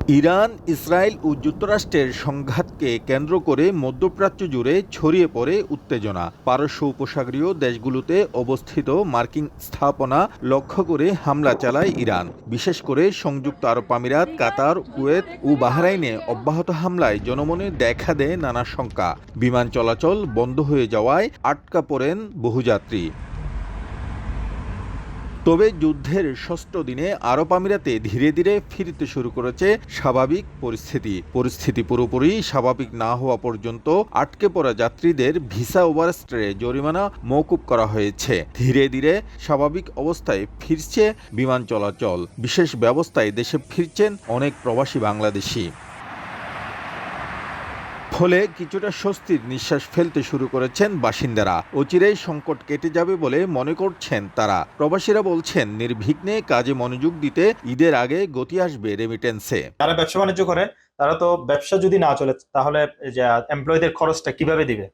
Iran, Israel ও যুক্তরাষ্ট্রের সংঘাতকে কেন্দ্র করে মধ্যপ্রাচ্য জুড়ে ছড়িয়ে পড়ে উত্তেজনা। পারস্য উপসাগরীয় দেশগুলোতে অবস্থিত মার্কিন স্থাপনা লক্ষ্য করে হামলা চালায় ইরান। বিশেষ করে সংযুক্ত আরব আমিরাত, কাতার, কুয়েত ও বাহরাইনে অব্যাহত হামলায় জনমনে দেখা দেয় নানা শঙ্কা। বিমান চলাচল বন্ধ হয়ে যাওয়ায় আটকা পড়েন বহুযাত্রী। তবে যুদ্ধের ষষ্ঠ দিনে আরব আমিরাতে ধীরে ধীরে ফিরতে শুরু করেছে স্বাভাবিক পরিস্থিতি পুরোপুরি স্বাভাবিক না হওয়া পর্যন্ত আটকে পড়া যাত্রীদের ভিসা ওভারস্টেয়ে জরিমানা মওকুফ করা হয়েছে। ধীরে ধীরে স্বাভাবিক অবস্থায় ফিরছে বিমান চলাচল। বিশেষ ব্যবস্থায় দেশে ফিরছেন অনেক প্রবাসী বাংলাদেশি। ফলে কিছুটা স্বস্তির নিঃশ্বাস ফেলতে শুরু করেছেন বাসিন্দারা। অচিরেই সংকট কেটে যাবে বলে মনে করছেন তারা। প্রবাসীরা বলছেন, নির্বিঘ্নে কাজে মনোযোগ দিতে ঈদের আগে গতি আসবে রেমিটেন্সে। যারা ব্যবসা বাণিজ্য করে তারা তো ব্যবসা যদি না চলে তাহলে যে এমপ্লয়ীদের খরচটা কিভাবে দিবে।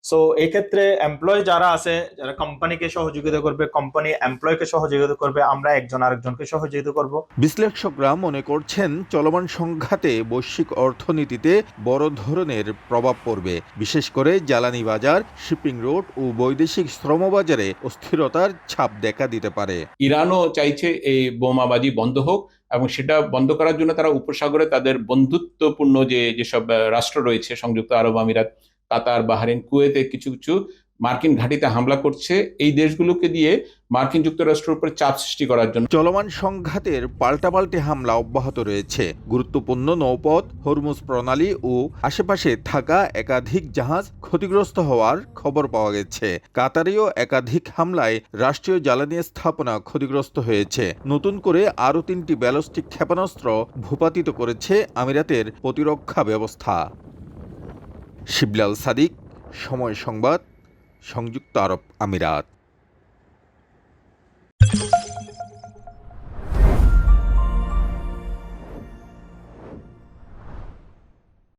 সো এই ক্ষেত্রে এমপ্লয় যারা আছে, যারা কোম্পানিকে সহযোগিতা করবে, কোম্পানি এমপ্লয়কে সহযোগিতা করবে, আমরা একজন আরেকজনকে সহযোগিতা করব। বিশ্লেষকরা মনে করছেন, চলমান সংঘাতে বৈশ্বিক অর্থনীতিতে বড় ধরনের প্রভাব পড়বে। বিশেষ করে জ্বালানি বাজার, শিপিং রুট ও বৈদেশিক শ্রমবাজারে অস্থিরতার ছাপ দেখা দিতে পারে। ইরানও চাইছে এই বোমাবাজি বন্ধ হোক, এবং সেটা বন্ধ করার জন্য তারা উপসাগরে তাদের বন্ধুত্বপূর্ণ যেসব রাষ্ট্র রয়েছে, সংযুক্ত আরব আমিরাত, কাতার, বাহরাইন, কুয়েতে কিছু কিছু মার্কিন ঘাঁটিতে হামলা করছে, এই দেশগুলোকে দিয়ে মার্কিন যুক্তরাষ্ট্রের উপর চাপ সৃষ্টি করার জন্য। চলমান সংঘাতের পাল্টাপাল্টি হামলা অব্যাহত রয়েছে। গুরুত্বপূর্ণ নৌপথ, হরমুজ প্রণালী ও আশেপাশে থাকা একাধিক জাহাজ ক্ষতিগ্রস্ত হওয়ার খবর পাওয়া গেছে। কাতারেও একাধিক হামলায় রাষ্ট্রীয় জ্বালানি স্থাপনা ক্ষতিগ্রস্ত হয়েছে। নতুন করে আরও 3টি ব্যালিস্টিক ক্ষেপণাস্ত্র ভূপাতিত করেছে আমিরাতের প্রতিরক্ষা ব্যবস্থা। শিবলাল সাদিক, সময় সংবাদ, সংযুক্ত আরব আমিরাত।